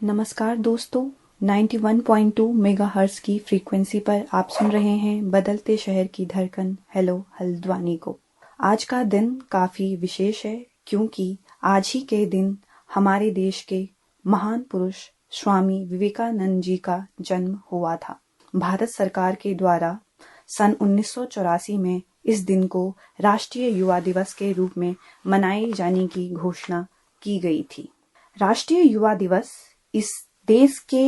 नमस्कार दोस्तों, 91.2 मेगाहर्ट्ज़ की फ्रीक्वेंसी पर आप सुन रहे हैं बदलते शहर की धड़कन हेलो हल्द्वानी को। आज का दिन काफ़ी विशेष है क्योंकि आज ही के दिन हमारे देश के महान पुरुष स्वामी विवेकानंद जी का जन्म हुआ था। भारत सरकार के द्वारा सन 1984 में इस दिन को राष्ट्रीय युवा दिवस के रूप में मनाए जाने की घोषणा की गई थी। राष्ट्रीय युवा दिवस इस देश के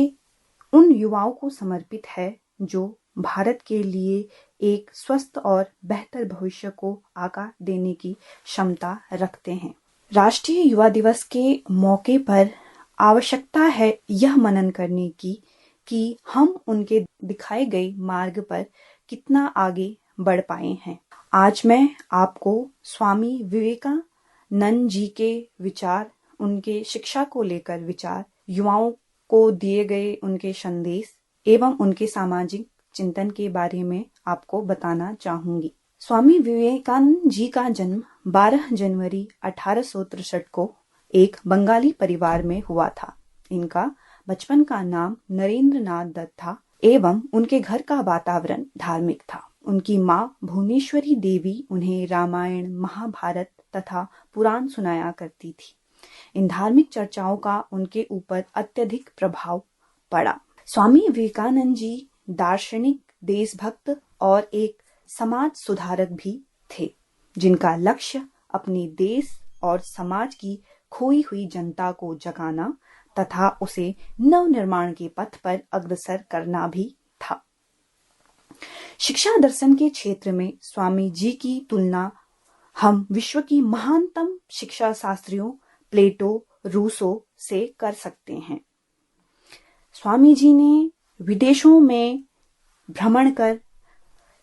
उन युवाओं को समर्पित है जो भारत के लिए एक स्वस्थ और बेहतर भविष्य को आकार देने की क्षमता रखते हैं। राष्ट्रीय युवा दिवस के मौके पर आवश्यकता है यह मनन करने की कि हम उनके दिखाए गए मार्ग पर कितना आगे बढ़ पाए हैं। आज मैं आपको स्वामी विवेकानंद जी के विचार, उनके शिक्षा को लेकर विचार, युवाओं को दिए गए उनके संदेश एवं उनके सामाजिक चिंतन के बारे में आपको बताना चाहूंगी। स्वामी विवेकानंद जी का जन्म 12 जनवरी 1863 को एक बंगाली परिवार में हुआ था। इनका बचपन का नाम नरेंद्र नाथ दत्त था एवं उनके घर का वातावरण धार्मिक था। उनकी माँ भुवनेश्वरी देवी उन्हें रामायण, महाभारत तथा पुराण सुनाया करती थी। इन धार्मिक चर्चाओं का उनके ऊपर अत्यधिक प्रभाव पड़ा। स्वामी विवेकानंद जी दार्शनिक, देशभक्त और एक समाज सुधारक भी थे, जिनका लक्ष्य अपने देश और समाज की खोई हुई जनता को जगाना तथा उसे नवनिर्माण के पथ पर अग्रसर करना भी था। शिक्षा दर्शन के क्षेत्र में स्वामी जी की तुलना हम विश्व की महानतम शिक्षा शास्त्रियों प्लेटो, रूसो से कर सकते हैं। स्वामी जी ने विदेशों में भ्रमण कर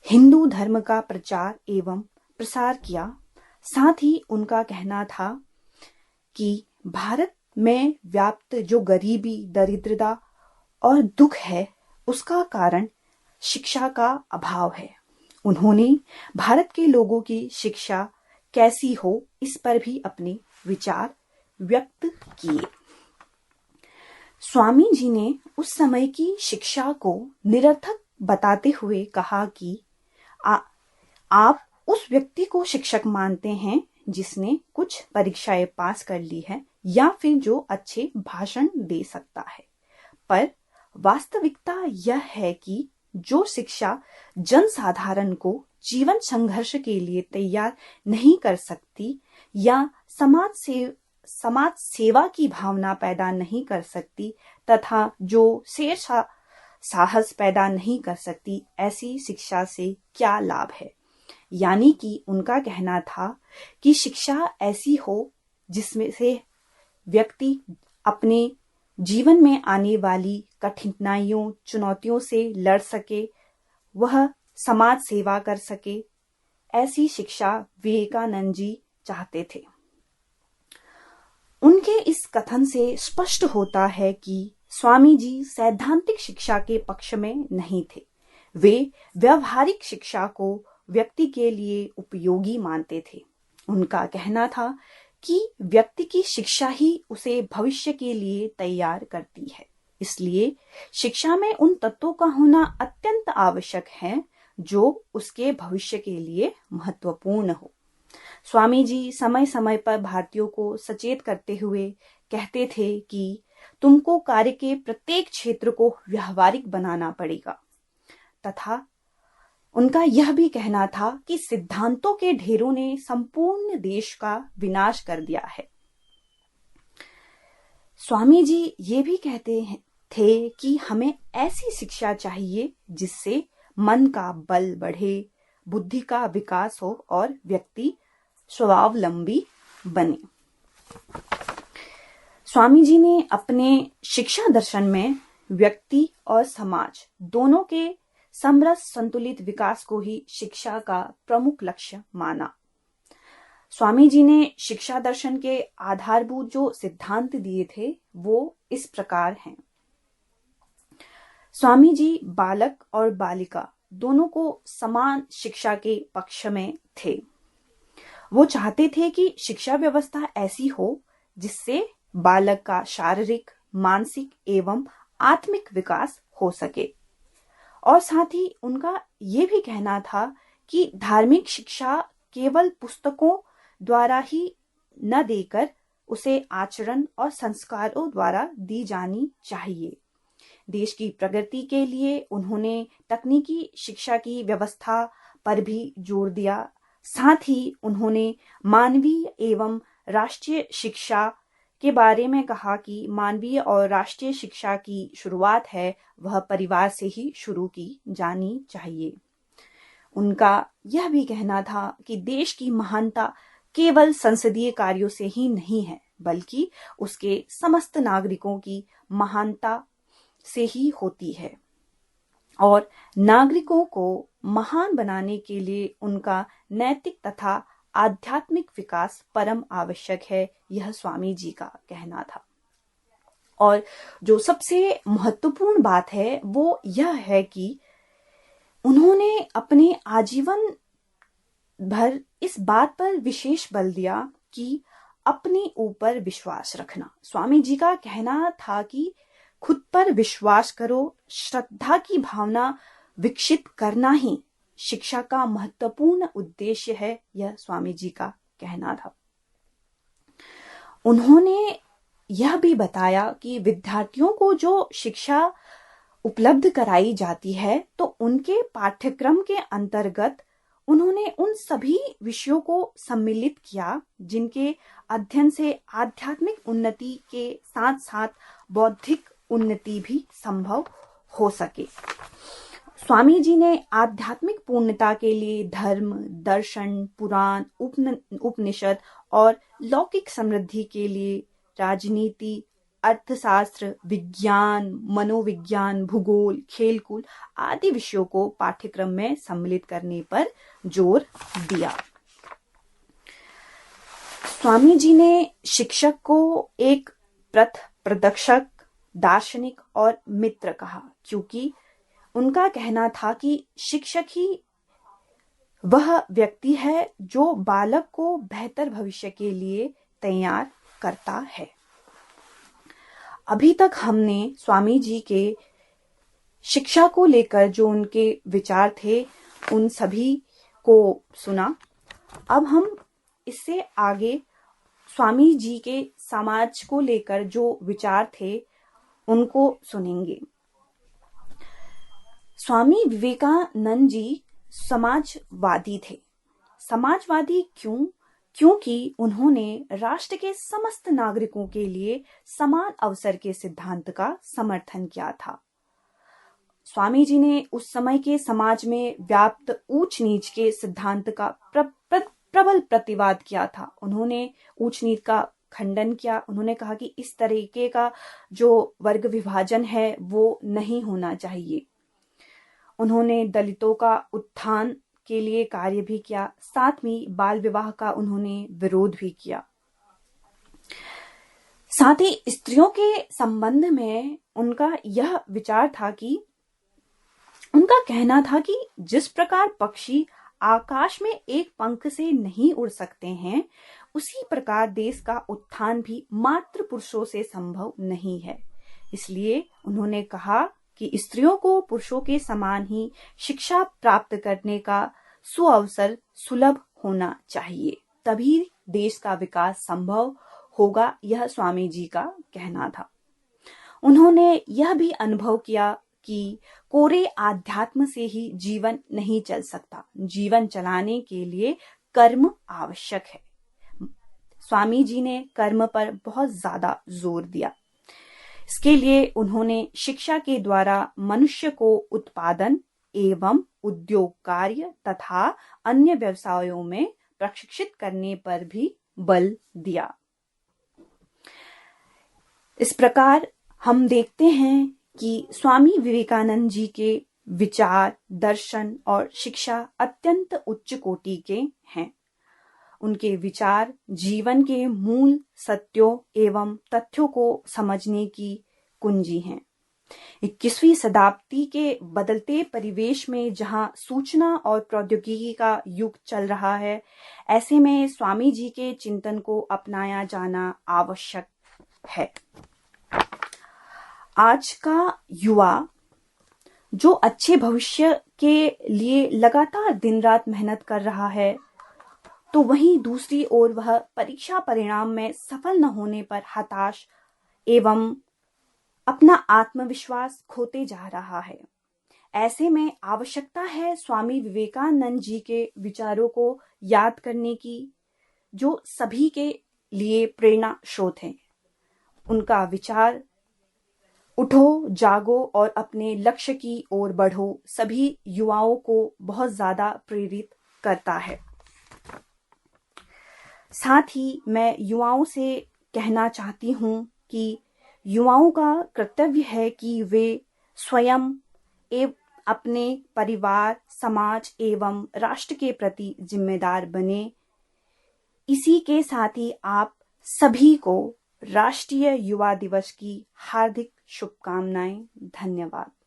हिंदू धर्म का प्रचार एवं प्रसार किया। साथ ही उनका कहना था कि भारत में व्याप्त जो गरीबी, दरिद्रता और दुख है, उसका कारण शिक्षा का अभाव है। उन्होंने भारत के लोगों की शिक्षा कैसी हो, इस पर भी अपने विचार व्यक्त किए। स्वामी जी ने उस समय की शिक्षा को निरर्थक बताते हुए कहा कि आप उस व्यक्ति को शिक्षक मानते हैं जिसने कुछ परीक्षाएं पास कर ली है या फिर जो अच्छे भाषण दे सकता है, पर वास्तविकता यह है कि जो शिक्षा जनसाधारण को जीवन संघर्ष के लिए तैयार नहीं कर सकती या समाज सेवा की भावना पैदा नहीं कर सकती तथा जो शेर साहस पैदा नहीं कर सकती, ऐसी शिक्षा से क्या लाभ है। यानी कि उनका कहना था कि शिक्षा ऐसी हो जिसमें से व्यक्ति अपने जीवन में आने वाली कठिनाइयों, चुनौतियों से लड़ सके, वह समाज सेवा कर सके। ऐसी शिक्षा विवेकानंद जी चाहते थे। उनके इस कथन से स्पष्ट होता है कि स्वामी जी सैद्धांतिक शिक्षा के पक्ष में नहीं थे। वे व्यवहारिक शिक्षा को व्यक्ति के लिए उपयोगी मानते थे। उनका कहना था कि व्यक्ति की शिक्षा ही उसे भविष्य के लिए तैयार करती है, इसलिए शिक्षा में उन तत्वों का होना अत्यंत आवश्यक है जो उसके भविष्य के लिए महत्वपूर्ण हो। स्वामी जी समय समय पर भारतीयों को सचेत करते हुए कहते थे कि तुमको कार्य के प्रत्येक क्षेत्र को व्यवहारिक बनाना पड़ेगा, तथा उनका यह भी कहना था कि सिद्धांतों के ढेरों ने संपूर्ण देश का विनाश कर दिया है। स्वामी जी ये भी कहते थे कि हमें ऐसी शिक्षा चाहिए जिससे मन का बल बढ़े, बुद्धि का विकास हो और व्यक्ति स्वावलंबी बने। स्वामी जी ने अपने शिक्षा दर्शन में व्यक्ति और समाज दोनों के समरस संतुलित विकास को ही शिक्षा का प्रमुख लक्ष्य माना। स्वामी जी ने शिक्षा दर्शन के आधारभूत जो सिद्धांत दिए थे वो इस प्रकार हैं। स्वामी जी बालक और बालिका दोनों को समान शिक्षा के पक्ष में थे। वो चाहते थे कि शिक्षा व्यवस्था ऐसी हो जिससे बालक का शारीरिक, मानसिक एवं आत्मिक विकास हो सके। और साथ ही उनका ये भी कहना था कि धार्मिक शिक्षा केवल पुस्तकों द्वारा ही न देकर उसे आचरण और संस्कारों द्वारा दी जानी चाहिए। देश की प्रगति के लिए उन्होंने तकनीकी शिक्षा की व्यवस्था पर भी जोर दिया। साथ ही उन्होंने मानवीय एवं राष्ट्रीय शिक्षा के बारे में कहा कि मानवीय और राष्ट्रीय शिक्षा की शुरुआत है वह परिवार से ही शुरू की जानी चाहिए। उनका यह भी कहना था कि देश की महानता केवल संसदीय कार्यों से ही नहीं है, बल्कि उसके समस्त नागरिकों की महानता से ही होती है। और नागरिकों को महान बनाने के लिए उनका नैतिक तथा आध्यात्मिक विकास परम आवश्यक है, यह स्वामी जी का कहना था। और जो सबसे महत्वपूर्ण बात है वो यह है कि उन्होंने अपने आजीवन भर इस बात पर विशेष बल दिया कि अपने ऊपर विश्वास रखना। स्वामी जी का कहना था कि खुद पर विश्वास करो, श्रद्धा की भावना विकसित करना ही शिक्षा का महत्वपूर्ण उद्देश्य है, यह स्वामी जी का कहना था। उन्होंने यह भी बताया कि विद्यार्थियों को जो शिक्षा उपलब्ध कराई जाती है तो उनके पाठ्यक्रम के अंतर्गत उन्होंने उन सभी विषयों को सम्मिलित किया जिनके अध्ययन से आध्यात्मिक उन्नति के साथ साथ बौद्धिक उन्नति भी संभव हो सके। स्वामी जी ने आध्यात्मिक पूर्णता के लिए धर्म, दर्शन, पुराण, उपनिषद और लौकिक समृद्धि के लिए राजनीति, अर्थशास्त्र, विज्ञान, मनोविज्ञान, भूगोल, खेलकूद आदि विषयों को पाठ्यक्रम में सम्मिलित करने पर जोर दिया। स्वामी जी ने शिक्षक को एक पथ प्रदर्शक, दार्शनिक और मित्र कहा, क्योंकि उनका कहना था कि शिक्षक ही वह व्यक्ति है जो बालक को बेहतर भविष्य के लिए तैयार करता है। अभी तक हमने स्वामी जी के शिक्षा को लेकर जो उनके विचार थे उन सभी को सुना। अब हम इससे आगे स्वामी जी के समाज को लेकर जो विचार थे उनको सुनेंगे। स्वामी विवेकानंद जी समाजवादी थे। समाजवादी क्यों? क्योंकि उन्होंने राष्ट्र के समस्त नागरिकों के लिए समान अवसर के सिद्धांत का समर्थन किया था। स्वामी जी ने उस समय के समाज में व्याप्त ऊंच नीच के सिद्धांत का प्रबल प्रतिवाद किया था। उन्होंने ऊंच नीच का खंडन किया। उन्होंने कहा कि इस तरीके का जो वर्ग विभाजन है वो नहीं होना चाहिए। उन्होंने दलितों का उत्थान के लिए कार्य भी किया। साथ में बाल विवाह का उन्होंने विरोध भी किया। साथ ही स्त्रियों के संबंध में उनका यह विचार था कि उनका कहना था कि जिस प्रकार पक्षी आकाश में एक पंख से नहीं उड़ सकते हैं, उसी प्रकार देश का उत्थान भी मात्र पुरुषों से संभव नहीं है। इसलिए उन्होंने कहा कि स्त्रियों को पुरुषों के समान ही शिक्षा प्राप्त करने का सुअवसर सुलभ होना चाहिए, तभी देश का विकास संभव होगा, यह स्वामी जी का कहना था। उन्होंने यह भी अनुभव किया कि कोरे आध्यात्म से ही जीवन नहीं चल सकता। जीवन चलाने के लिए कर्म आवश्यक है। स्वामी जी ने कर्म पर बहुत ज्यादा जोर दिया। इसके लिए उन्होंने शिक्षा के द्वारा मनुष्य को उत्पादन एवं उद्योग कार्य तथा अन्य व्यवसायों में प्रशिक्षित करने पर भी बल दिया। इस प्रकार हम देखते हैं कि स्वामी विवेकानंद जी के विचार, दर्शन और शिक्षा अत्यंत उच्च कोटि के हैं। उनके विचार जीवन के मूल सत्यों एवं तथ्यों को समझने की कुंजी हैं। 21वीं शताब्दी के बदलते परिवेश में जहां सूचना और प्रौद्योगिकी का युग चल रहा है, ऐसे में स्वामी जी के चिंतन को अपनाया जाना आवश्यक है। आज का युवा जो अच्छे भविष्य के लिए लगातार दिन रात मेहनत कर रहा है, तो वहीं दूसरी ओर वह परीक्षा परिणाम में सफल न होने पर हताश एवं अपना आत्मविश्वास खोते जा रहा है। ऐसे में आवश्यकता है स्वामी विवेकानंद जी के विचारों को याद करने की, जो सभी के लिए प्रेरणा स्रोत हैं। उनका विचार उठो, जागो और अपने लक्ष्य की ओर बढ़ो सभी युवाओं को बहुत ज्यादा प्रेरित करता है। साथ ही मैं युवाओं से कहना चाहती हूँ कि युवाओं का कर्तव्य है कि वे स्वयं एवं अपने परिवार, समाज एवं राष्ट्र के प्रति जिम्मेदार बने। इसी के साथ ही आप सभी को राष्ट्रीय युवा दिवस की हार्दिक शुभकामनाएं। धन्यवाद।